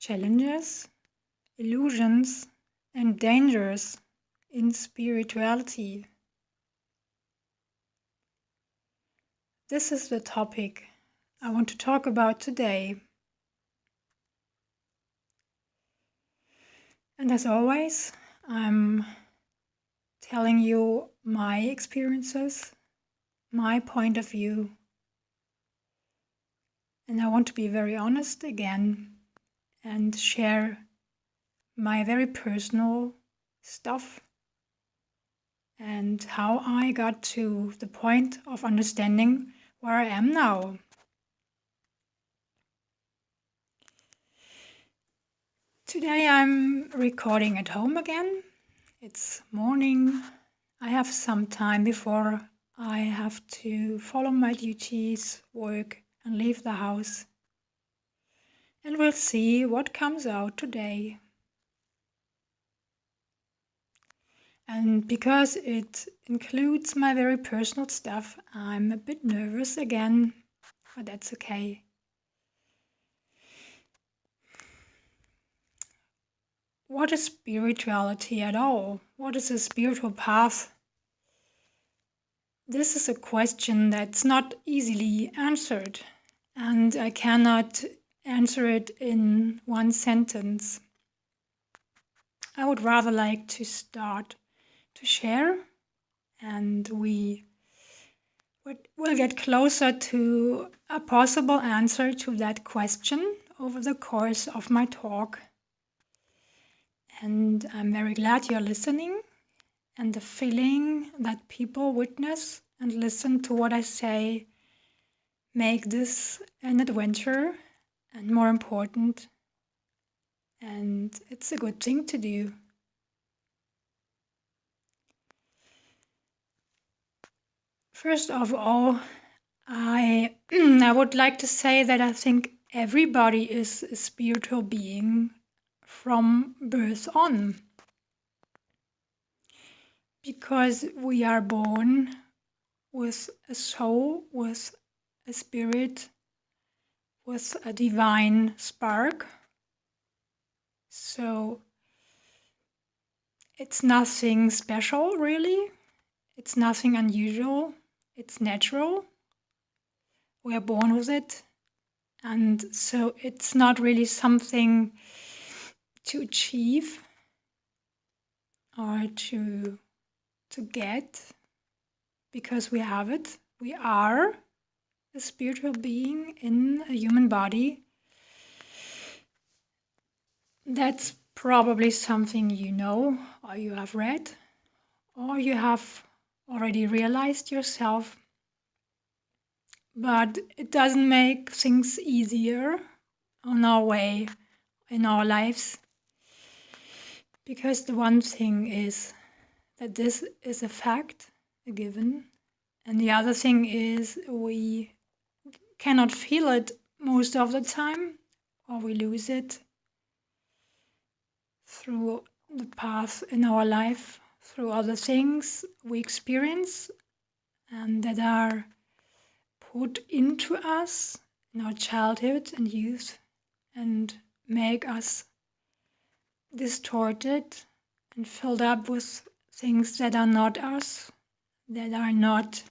challenges, illusions, and dangers in spirituality. This is the topic I want to talk about today. And as always, I'm telling you my experiences, my point of view. And I want to be very honest again and share my very personal stuff and how I got to the point of understanding where I am now. Today I'm recording at home again. It's morning. I have some time before I have to follow my duties, work, and leave the house. And we'll see what comes out today. And because it includes my very personal stuff, I'm a bit nervous again, but that's okay. What is spirituality at all? What is a spiritual path? This is a question that's not easily answered, and I cannot answer it in one sentence. I would rather like to start to share, and we'll get closer to a possible answer to that question over the course of my talk. And I'm very glad you're listening, and the feeling that people witness and listen to what I say make this an adventure, and more important, and it's a good thing to do. First of all, I would like to say that I think everybody is a spiritual being from birth on, because we are born with a soul, with a spirit, with a divine spark. So it's nothing special, really. It's nothing unusual. It's natural. We are born with it. And so it's not really something to achieve or to get, because we have it. We are a spiritual being in a human body. That's probably something you know, or you have read, or you have already realized yourself. But it doesn't make things easier on our way in our lives, because the one thing is that this is a fact, a given, and the other thing is we cannot feel it most of the time, or we lose it through the path in our life, through other things we experience and that are put into us in our childhood and youth and make us distorted and filled up with things that are not us, that are not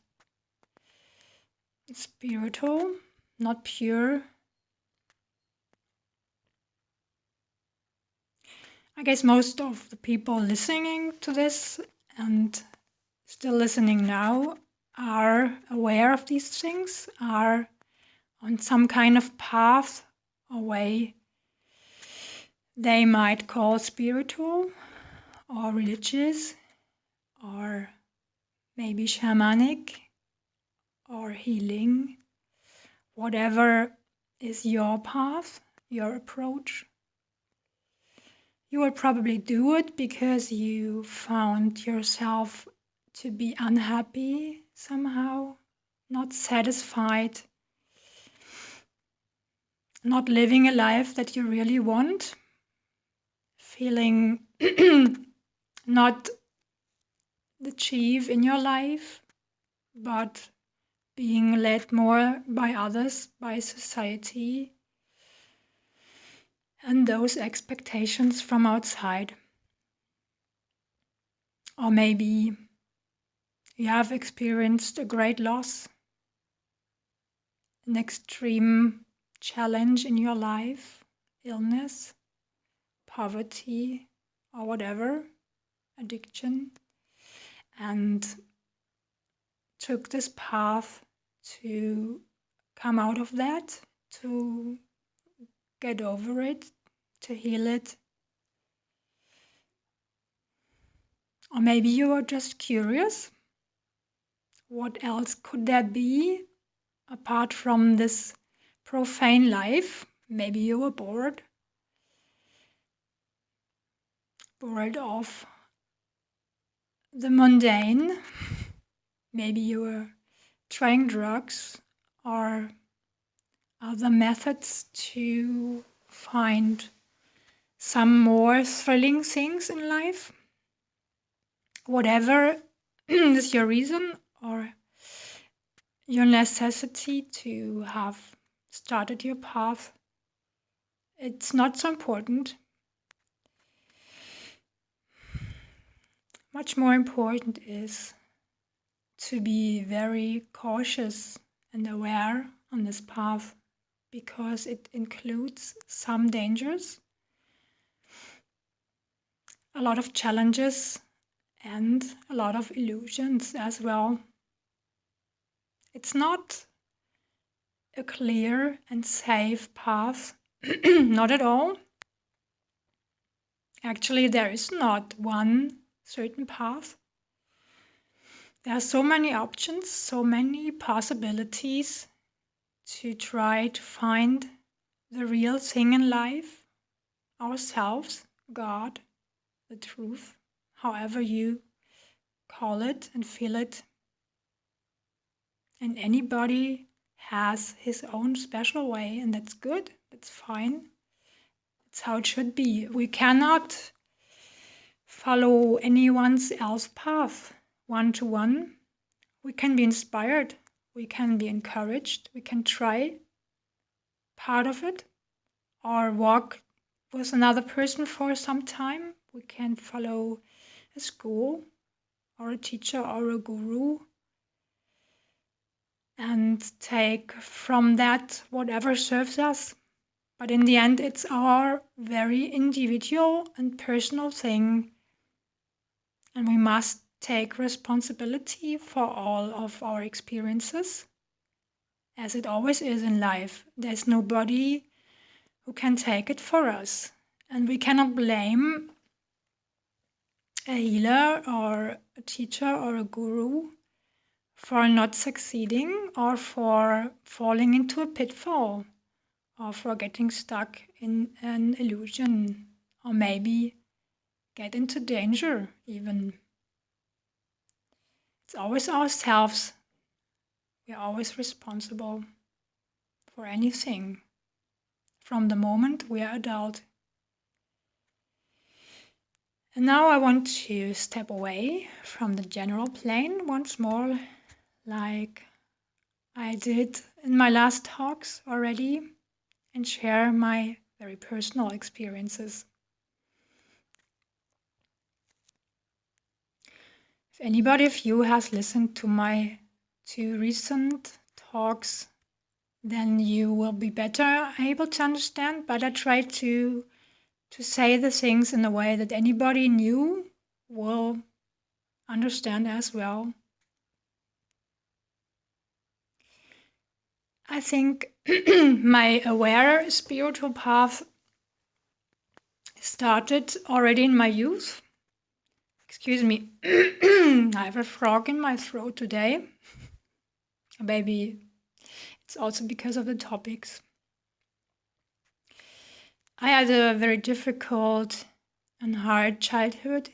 spiritual, not pure. I guess most of the people listening to this and still listening now are aware of these things, are on some kind of path or way they might call spiritual or religious or maybe shamanic or healing, whatever is your path, your approach. You will probably do it because you found yourself to be unhappy somehow, not satisfied, not living a life that you really want, feeling not the chief in your life, but being led more by others, by society. and those expectations from outside. Or maybe you have experienced a great loss, an extreme challenge in your life, illness, poverty, or whatever, addiction, and took this path to come out of that, to get over it, to heal it. Or maybe you are just curious. What else could there be apart from this profane life? Maybe you were bored of the mundane. Maybe you were trying drugs or other methods to find some more thrilling things in life. Whatever is your reason or your necessity to have started your path, it's not so important. Much more important is to be very cautious and aware on this path, because it includes some dangers, a lot of challenges, and a lot of illusions as well. It's not a clear and safe path, not at all. Actually, there is not one certain path. There are so many options, so many possibilities to try to find the real thing in life, ourselves, God, the truth, however you call it and feel it. And anybody has his own special way, and that's good, that's fine. It's how it should be. We cannot follow anyone else's path one-to-one. We can be inspired, we can be encouraged, we can try part of it, or walk with another person for some time. We can follow a school or a teacher or a guru and take from that whatever serves us. But in the end, it's our very individual and personal thing, and we must take responsibility for all of our experiences, as it always is in life. There's nobody who can take it for us, and we cannot blame a healer or a teacher or a guru for not succeeding or for falling into a pitfall or for getting stuck in an illusion, or maybe get into danger even. It's always ourselves. We are always responsible for anything from the moment we are adult. And now I want to step away from the general plane once more, like I did in my last talks already, and share my very personal experiences. If anybody of you has listened to my 2 recent talks, then you will be better able to understand, but I try to say the things in a way that anybody new will understand as well. I think my aware spiritual path started already in my youth. Excuse me, I have a frog in my throat today. Maybe it's also because of the topics. I had a very difficult and hard childhood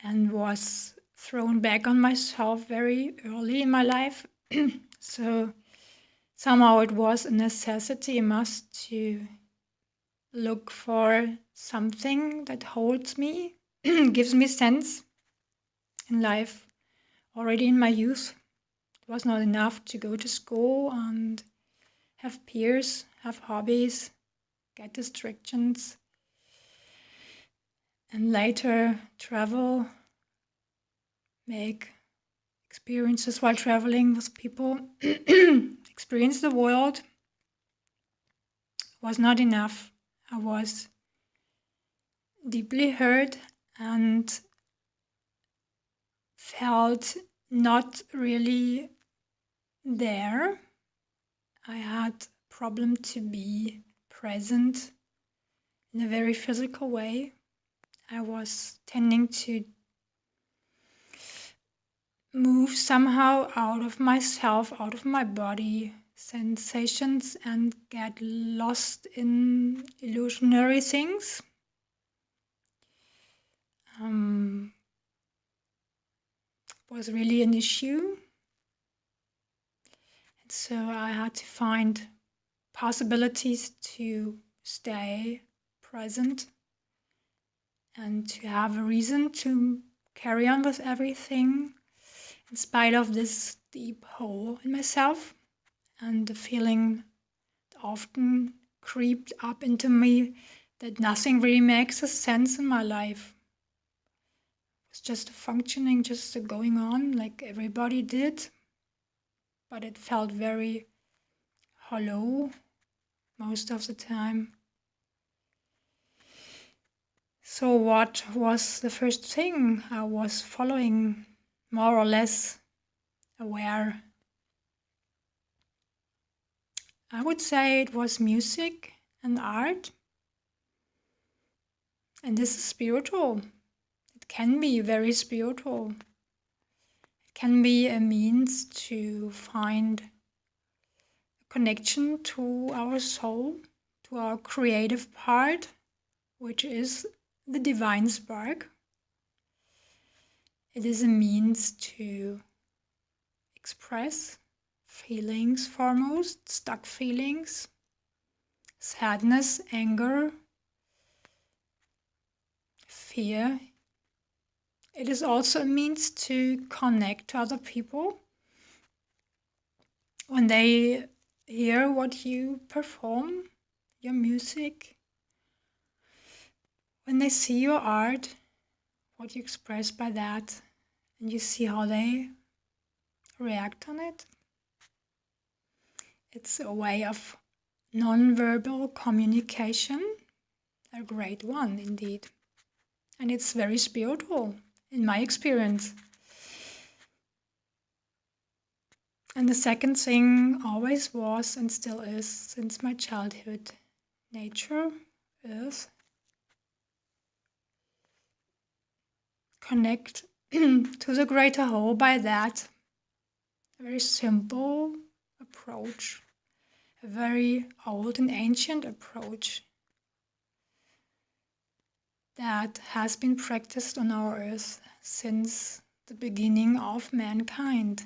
and was thrown back on myself very early in my life. So somehow it was a necessity, a must to look for something that holds me, gives me sense in life. Already in my youth, it was not enough to go to school and have peers, have hobbies, get distractions, and later travel, make experiences while traveling with people, experience the world, was not enough. I was deeply hurt and felt not really there. I had a problem to be present in a very physical way. I was tending to move somehow out of myself, out of my body sensations, and get lost in illusionary things. Was really an issue. And so I had to find possibilities to stay present and to have a reason to carry on with everything in spite of this deep hole in myself and the feeling that often creeped up into me that nothing really makes a sense in my life. It was just functioning, just going on like everybody did, but it felt very hollow most of the time. So what was the first thing I was following, more or less aware? I would say it was music and art. And this is spiritual. It can be very spiritual. It can be a means to find a connection to our soul, to our creative part, which is the divine spark. It is a means to express feelings foremost, stuck feelings, sadness, anger, fear. It is also a means to connect to other people when they hear what you perform, your music, when they see your art, what you express by that, and you see how they react on it. It's a way of non-verbal communication, a great one indeed. And it's very spiritual in my experience. And the second thing always was and still is since my childhood, nature, earth. Connect to the greater whole by that. A very simple approach, a very old and ancient approach that has been practiced on our earth since the beginning of mankind.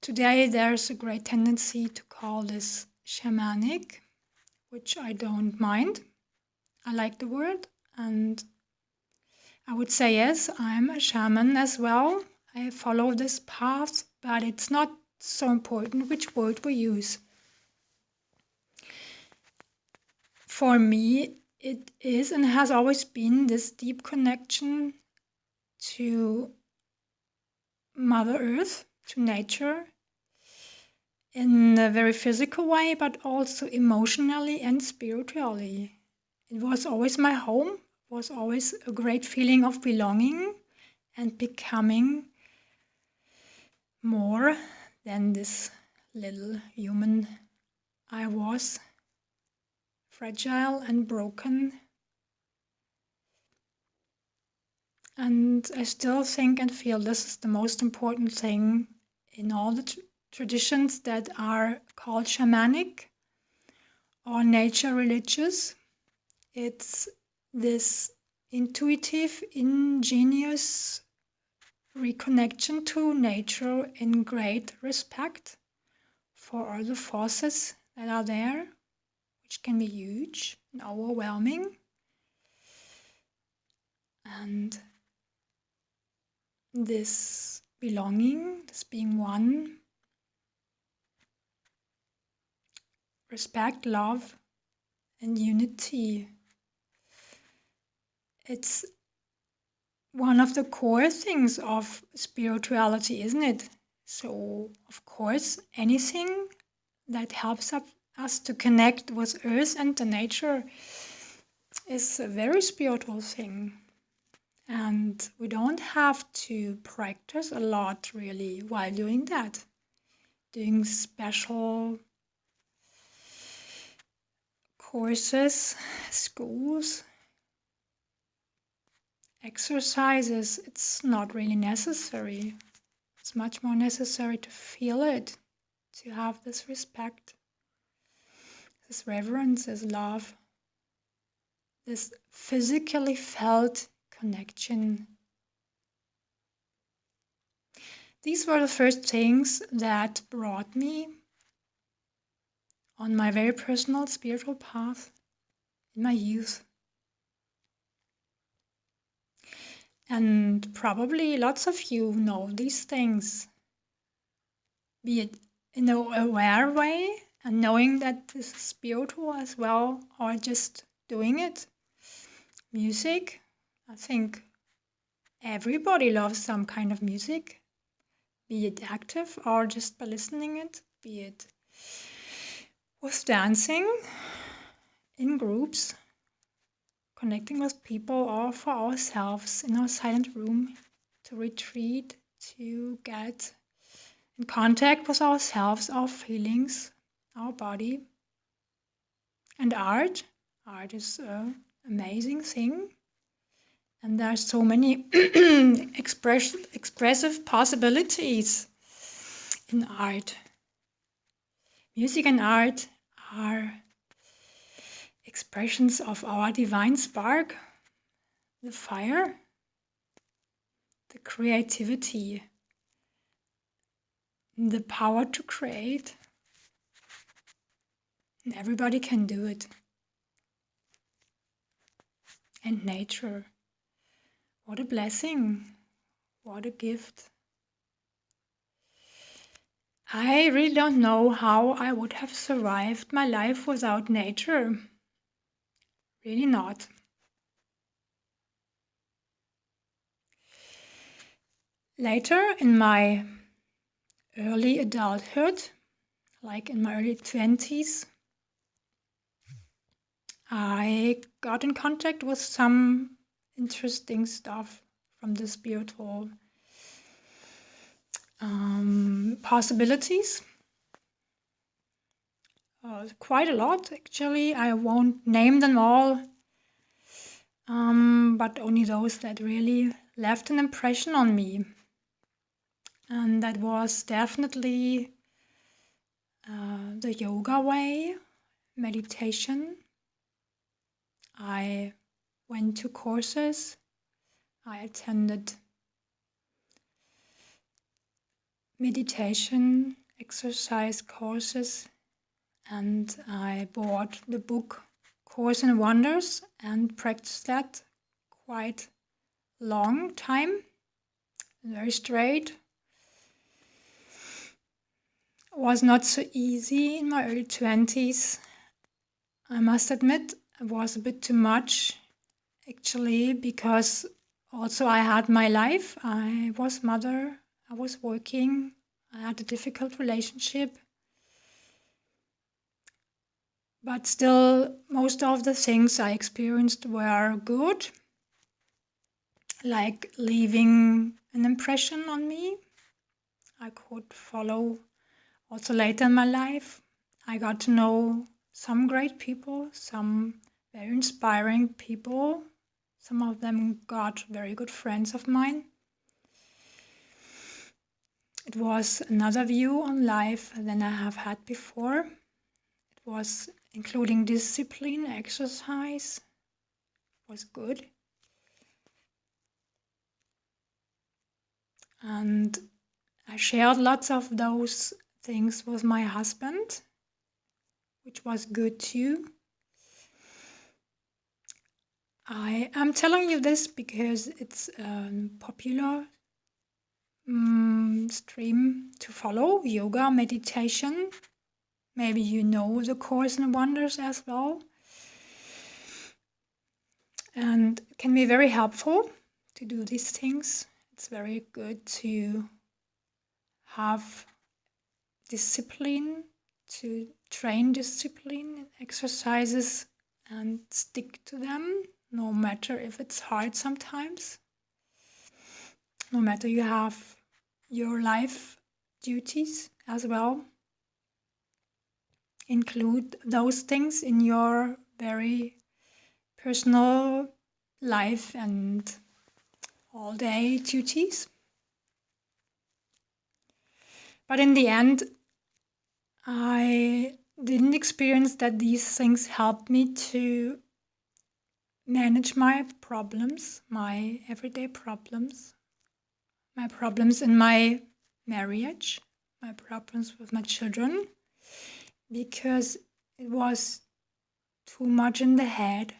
Today there's a great tendency to call this shamanic, which I don't mind. I like the word, and I would say yes, I'm a shaman as well. I follow this path, but it's not so important which word we use. For me, it is and has always been this deep connection to Mother Earth, to nature, in a very physical way, but also emotionally and spiritually. It was always my home, it was always a great feeling of belonging and becoming more than this little human I was, fragile and broken. And I still think and feel this is the most important thing in all the traditions that are called shamanic or nature religious. It's this intuitive, ingenious reconnection to nature in great respect for all the forces that are there, which can be huge and overwhelming. And this belonging, this being one, respect, love, and unity. It's one of the core things of spirituality, isn't it? So, of course, anything that helps us to connect with Earth and the nature is a very spiritual thing. And we don't have to practice a lot really while doing that. Doing special courses, schools, exercises, it's not really necessary. It's much more necessary to feel it, to have this respect, this reverence, this love, this physically felt connection. These were the first things that brought me on my very personal spiritual path in my youth. And probably lots of you know these things, be it in an aware way and knowing that this is spiritual as well, or just doing it. Music, I think everybody loves some kind of music, be it active or just by listening it, be it with dancing in groups, connecting with people, or for ourselves in our silent room to retreat, to get in contact with ourselves, our feelings, our body. And art is an amazing thing. And there are so many expressive possibilities in art. Music and art are expressions of our divine spark, the fire, the creativity, the power to create. And everybody can do it. And nature, what a blessing, what a gift. I really don't know how I would have survived my life without nature. Really not. Later in my early adulthood, like in my early 20s, I got in contact with some interesting stuff from the spiritual possibilities. Quite a lot, actually. I won't name them all, but only those that really left an impression on me. And that was definitely the yoga way, meditation. I went to courses. I attended meditation, exercise courses, and I bought the book Course in Wonders and practiced that quite long time, very straight. It was not so easy in my early 20s. I must admit, it was a bit too much, actually, because also I had my life. I was mother, I was working, I had a difficult relationship. But still, most of the things I experienced were good, like leaving an impression on me. I could follow also later in my life. I got to know some great people, some very inspiring people. Some of them got very good friends of mine. It was another view on life than I have had before. It was including discipline, exercise, was good. And I shared lots of those things with my husband, which was good too. I am telling you this because it's a popular stream to follow, yoga, meditation. Maybe you know the Course in Wonders as well. And it can be very helpful to do these things. It's very good to have discipline, to train discipline exercises and stick to them, no matter if it's hard sometimes, no matter you have your life duties as well. Include those things in your very personal life and all day duties. But in the end, I didn't experience that these things helped me to manage my problems, my everyday problems, my problems in my marriage, my problems with my children, because it was too much in the head.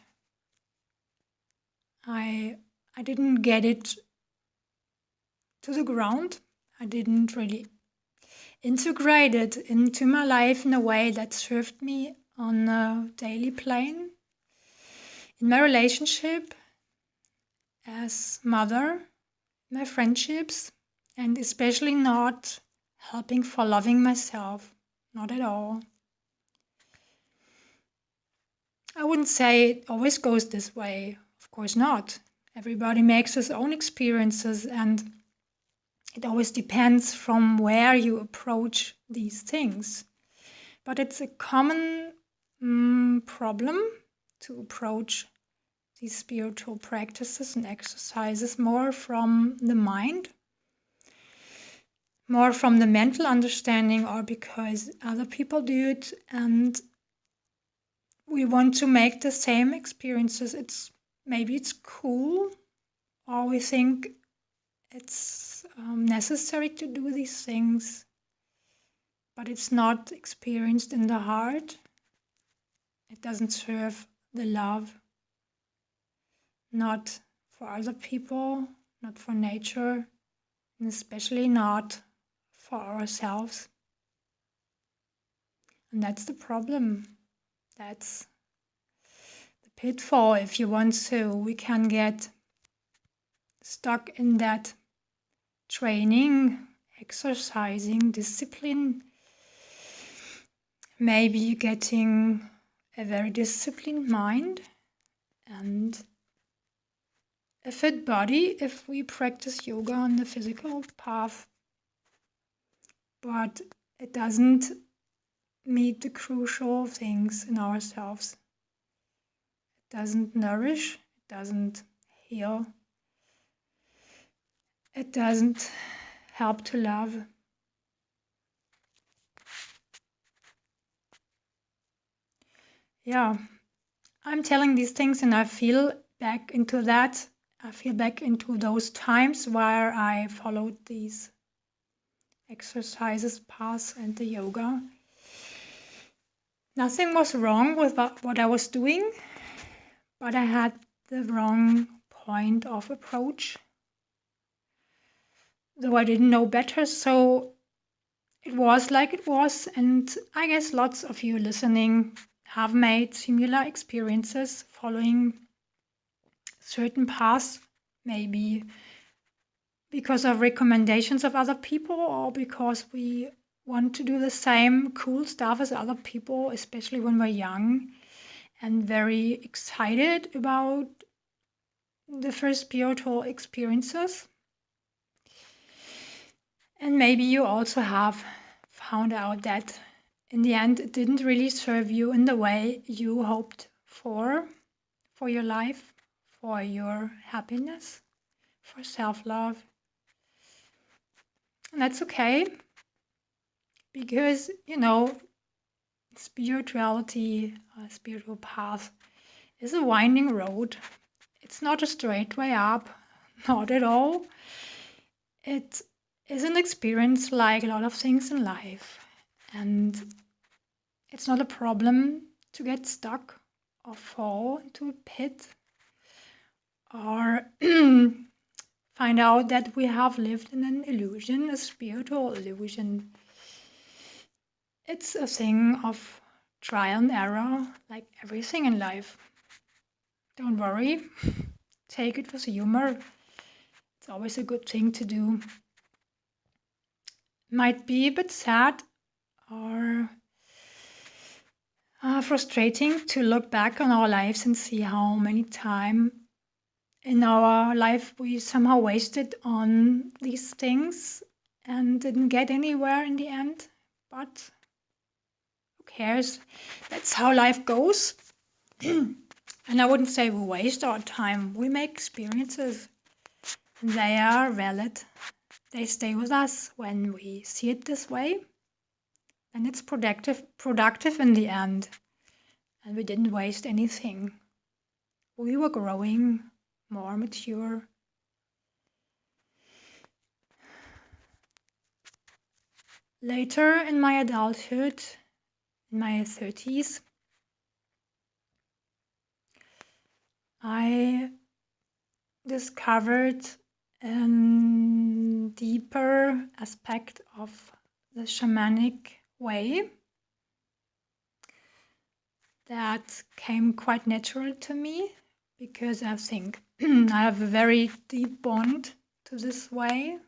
I didn't get it to the ground. I didn't really integrate it into my life in a way that served me on a daily plane. In my relationship, as mother, my friendships, and especially not helping for loving myself. Not at all. I wouldn't say it always goes this way. Of course not. Everybody makes his own experiences, and it always depends from where you approach these things. But it's a common problem to approach these spiritual practices and exercises more from the mind, more from the mental understanding, or because other people do it and we want to make the same experiences. Maybe it's cool, or we think it's necessary to do these things, but it's not experienced in the heart. It doesn't serve the love, not for other people, not for nature, and especially not for ourselves. And that's the problem. That's the pitfall. If you want to, we can get stuck in that training, exercising, discipline. Maybe getting a very disciplined mind and a fit body if we practice yoga on the physical path. But it doesn't meet the crucial things in ourselves. It doesn't nourish, it doesn't heal, it doesn't help to love. Yeah, I'm telling these things and I feel back into that. I feel back into those times where I followed these exercises, paths, and the yoga. Nothing was wrong with what I was doing, but I had the wrong point of approach. Though I didn't know better, so it was like it was, and I guess lots of you listening have made similar experiences following certain paths, maybe because of recommendations of other people or because we want to do the same cool stuff as other people, especially when we're young and very excited about the first spiritual experiences. And maybe you also have found out that in the end it didn't really serve you in the way you hoped for your life, for your happiness, for self-love. And that's okay, because, spirituality, a spiritual path is a winding road. It's not a straight way up, not at all. It is an experience like a lot of things in life. And it's not a problem to get stuck or fall into a pit or find out that we have lived in an illusion, a spiritual illusion. It's a thing of trial and error, like everything in life. Don't worry, take it with humor. It's always a good thing to do. Might be a bit sad or frustrating to look back on our lives and see how many time in our life we somehow wasted on these things and didn't get anywhere in the end. But who cares? That's how life goes. And I wouldn't say we waste our time. We make experiences and they are valid. They stay with us when we see it this way. And it's productive in the end. And we didn't waste anything. We were growing more mature. Later in my adulthood, in my 30s, I discovered a deeper aspect of the shamanic way that came quite natural to me because I think I have a very deep bond to this way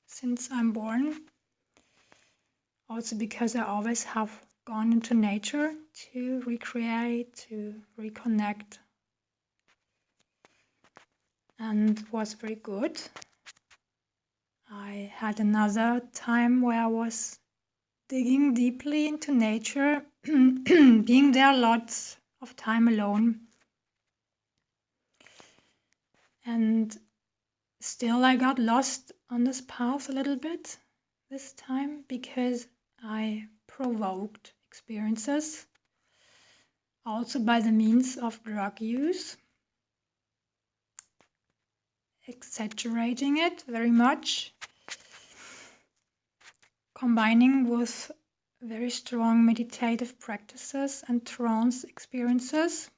since I'm born. Also because I always have gone into nature to recreate, to reconnect, and was very good. I had another time where I was digging deeply into nature, being there lots of time alone. And still I got lost on this path a little bit this time because I provoked experiences also by the means of drug use, exaggerating it very much, combining with very strong meditative practices and trance experiences,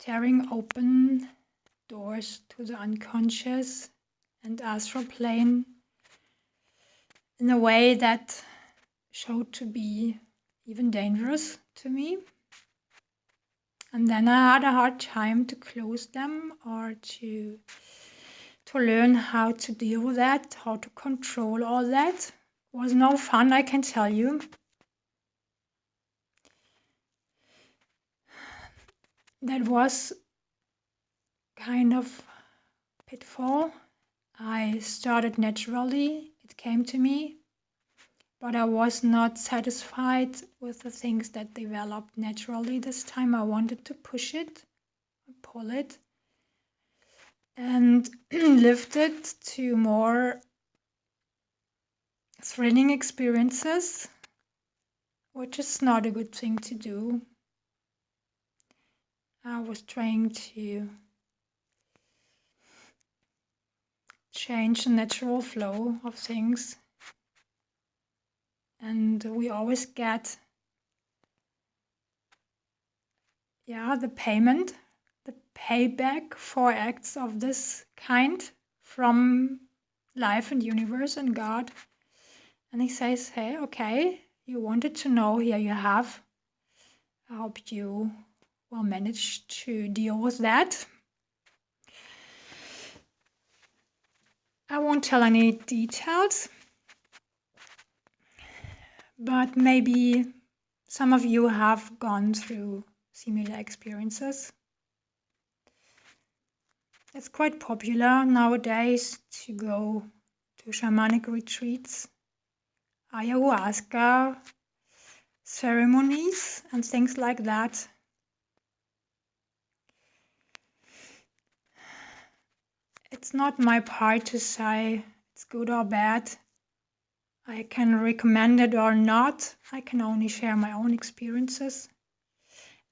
tearing open doors to the unconscious and astral plane in a way that showed to be even dangerous to me. And then I had a hard time to close them or to learn how to deal with that, how to control all that. It was no fun, I can tell you. That was kind of pitfall. I started naturally, it came to me, but I was not satisfied with the things that developed naturally this time. I wanted to push it, pull it, and lift it to more thrilling experiences, which is not a good thing to do. I was trying to change the natural flow of things, and we always get the payback for acts of this kind from life and universe and God. And he says, hey, okay, you wanted to know, here you have. I hope you will manage to deal with that. I won't tell any details, but maybe some of you have gone through similar experiences. It's quite popular nowadays to go to shamanic retreats, ayahuasca-ceremonies, and things like that. It's not my part to say it's good or bad. I can recommend it or not. I can only share my own experiences.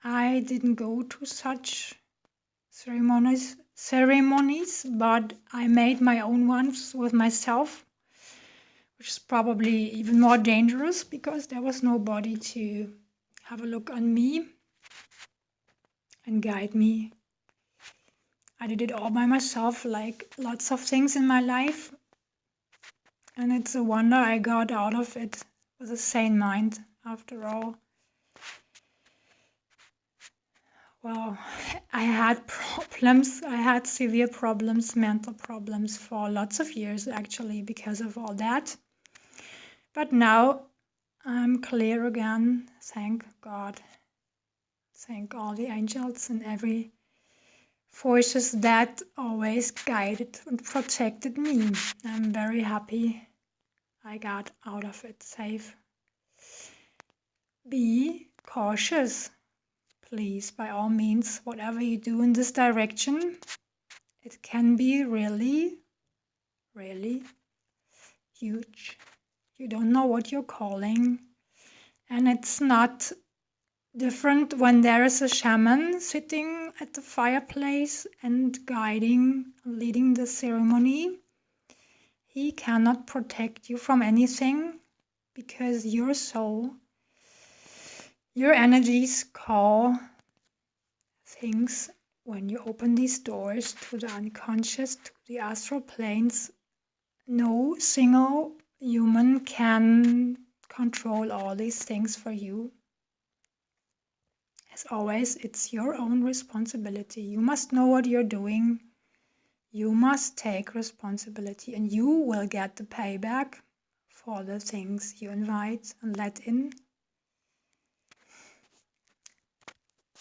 I didn't go to such ceremonies, but I made my own ones with myself, which is probably even more dangerous because there was nobody to have a look on me and guide me. I did it all by myself, like lots of things in my life. And it's a wonder I got out of it with a sane mind, after all. Well, I had problems. I had severe problems, mental problems for lots of years, actually, because of all that. But now I'm clear again. Thank God. Thank all the angels and every forces that always guided and protected me. I'm very happy I got out of it safe. Be cautious, please, by all means. Whatever you do in this direction, it can be really, really huge. You don't know what you're calling. And it's not different when there is a shaman sitting at the fireplace and guiding, leading the ceremony. He cannot protect you from anything because your soul, your energies call things when you open these doors to the unconscious, to the astral planes. No single human can control all these things for you. As always, it's your own responsibility. You must know what you're doing. You must take responsibility, and you will get the payback for the things you invite and let in.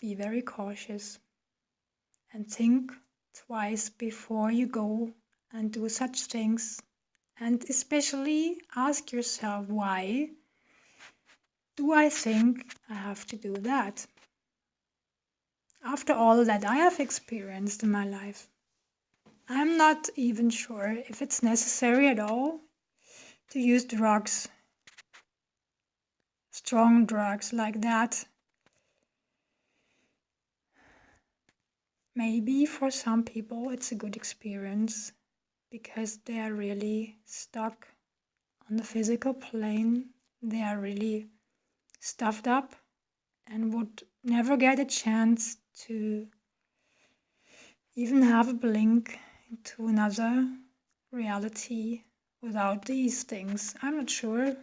Be very cautious and think twice before you go and do such things. And especially ask yourself, why do I think I have to do that? After all that I have experienced in my life, I'm not even sure if it's necessary at all to use drugs, strong drugs like that. Maybe for some people it's a good experience because they are really stuck on the physical plane. They are really stuffed up and would never get a chance to even have a blink into another reality without these things. I'm not sure.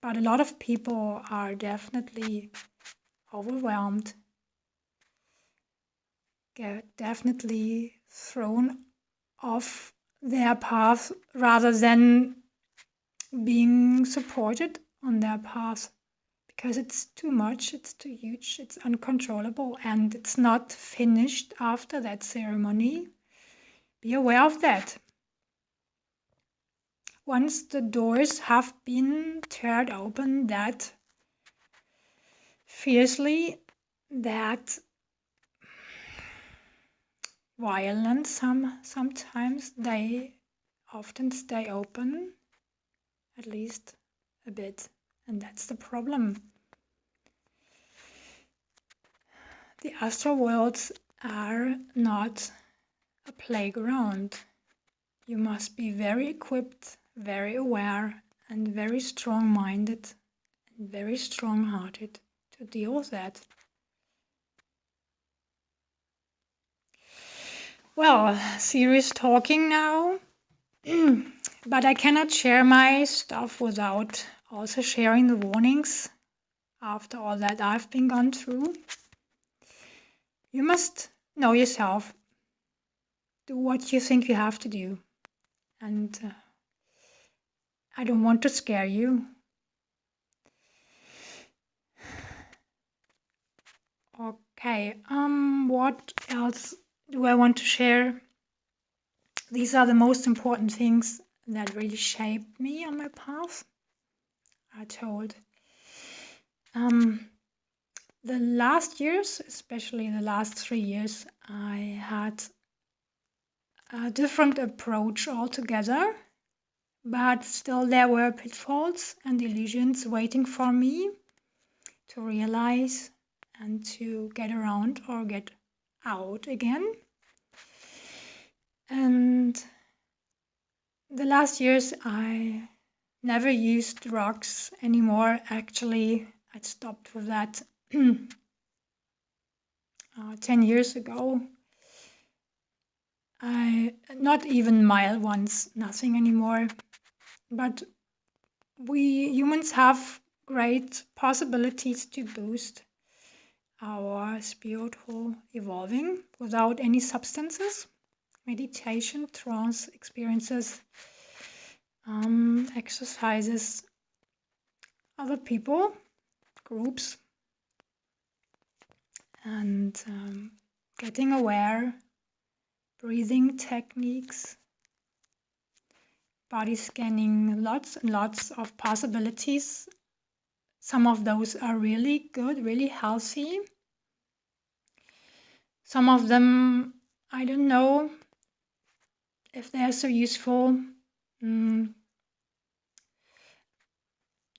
But a lot of people are definitely overwhelmed, get definitely thrown off their path rather than being supported on their path, because it's too much, it's too huge, it's uncontrollable, and it's not finished after that ceremony. Be aware of that. Once the doors have been teared open that fiercely, that violent, sometimes they often stay open, at least a bit, and that's the problem. The astral worlds are not a playground. You must be very equipped, very aware, and very strong-minded and very strong-hearted to deal with that. Well, serious talking now, but I cannot share my stuff without also sharing the warnings after all that I've been gone through. You must know yourself. Do what you think you have to do. And I don't want to scare you. Okay, what else do I want to share? These are the most important things that really shaped me on my path, I told. The last years, especially the last 3 years, I had a different approach altogether, but still there were pitfalls and illusions waiting for me to realize and to get around or get out again. And the last years I never used drugs anymore. Actually, I stopped with that 10 years ago. not even mild ones, nothing anymore. But we humans have great possibilities to boost our spiritual evolving without any substances, meditation, trance experiences, exercises, other people, groups, and getting aware, breathing techniques, body scanning, lots and lots of possibilities. Some of those are really good, really healthy. Some of them, I don't know if they are so useful.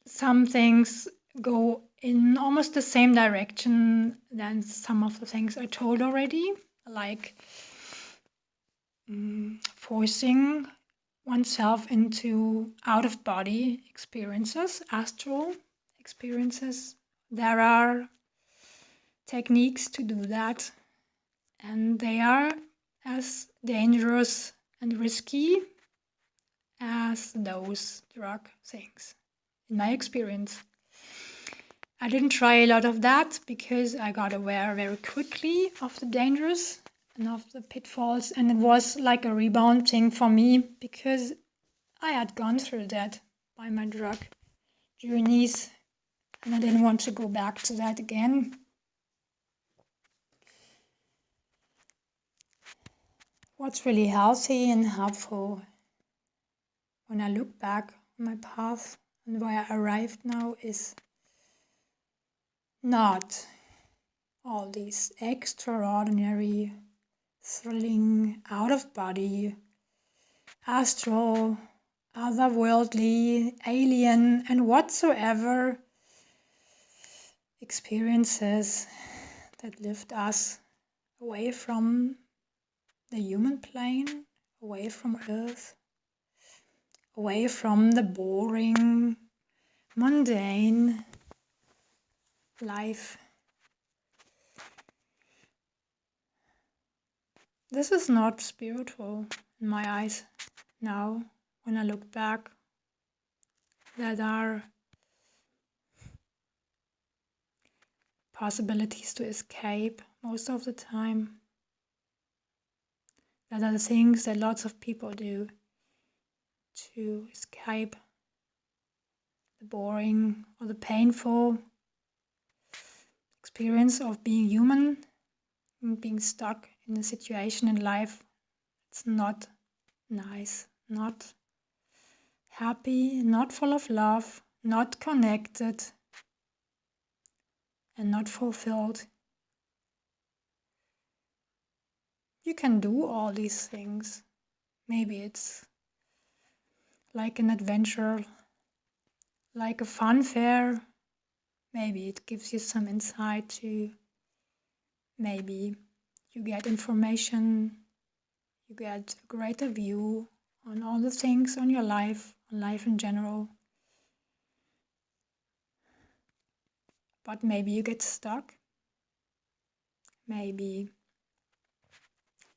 Some things go in almost the same direction than some of the things I told already, like forcing oneself into out-of-body experiences, astral experiences. There are techniques to do that, and they are as dangerous and risky as those drug things, in my experience. I didn't try a lot of that because I got aware very quickly of the dangers and of the pitfalls, and it was like a rebound thing for me because I had gone through that by my drug journeys, and I didn't want to go back to that again. What's really healthy and helpful when I look back on my path and where I arrived now is not all these extraordinary, thrilling, out-of-body, astral, otherworldly, alien, and whatsoever experiences that lift us away from the human plane, away from Earth, away from the boring, mundane life. This is not spiritual in my eyes now when I look back. There are possibilities to escape most of the time. That are the things that lots of people do to escape the boring or the painful experience of being human and being stuck in a situation in life. It's not nice, not happy, not full of love, not connected, and not fulfilled. You can do all these things. Maybe it's like an adventure, like a fun fair. Maybe it gives you some insight to maybe you get information, you get a greater view on all the things on your life, on life in general. But maybe you get stuck. Maybe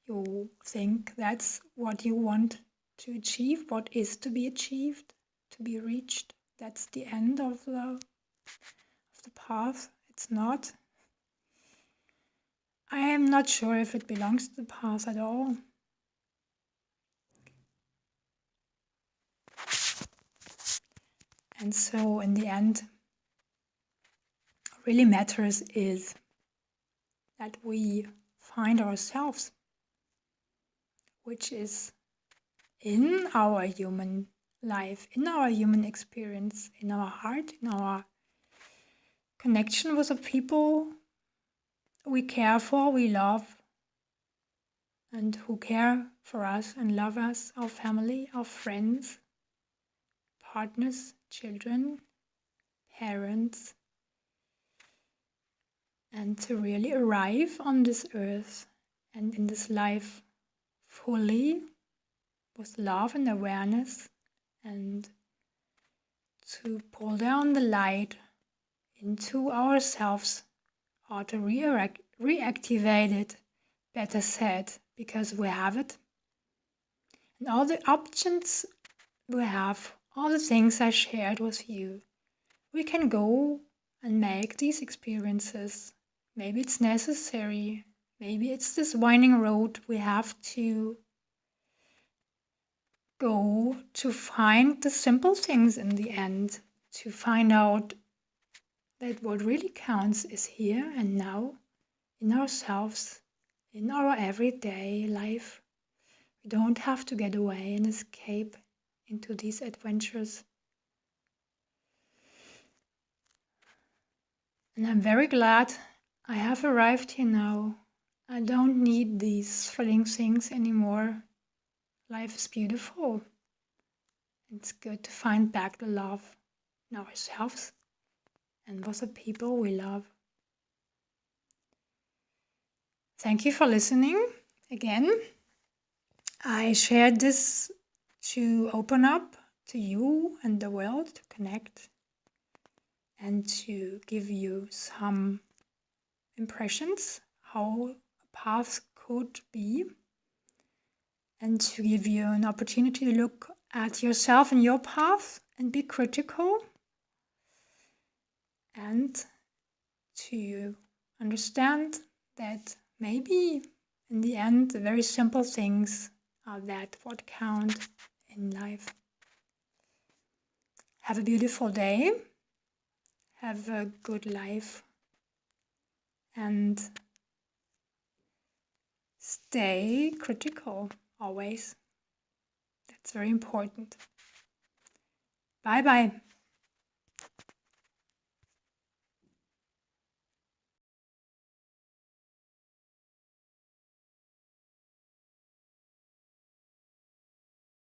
you think that's what you want to achieve, what is to be achieved, to be reached. That's the end of the path. It's not. I am not sure if it belongs to the path at all. And so in the end, what really matters is that we find ourselves, which is in our human life, in our human experience, in our heart, in our connection with the people we care for, we love, and who care for us and love us, our family, our friends, partners, children, parents, and to really arrive on this earth and in this life fully with love and awareness, and to pull down the light into ourselves, or to reactivate it, better said, because we have it And all the options we have, all the things I shared with you, we can go and make these experiences. Maybe it's necessary. Maybe it's this winding road we have to go to find the simple things in the end, to find out that what really counts is here and now, in ourselves, in our everyday life. We don't have to get away and escape into these adventures. And I'm very glad I have arrived here now. I don't need these thrilling things anymore. Life is beautiful. It's good to find back the love in ourselves and with the people we love. Thank you for listening again. I shared this to open up to you and the world, to connect, and to give you some impressions how a path could be, and to give you an opportunity to look at yourself and your path and be critical, and to understand that maybe in the end the very simple things are that what count in life. Have a beautiful day, have a good life, and stay critical always. That's very important. Bye bye.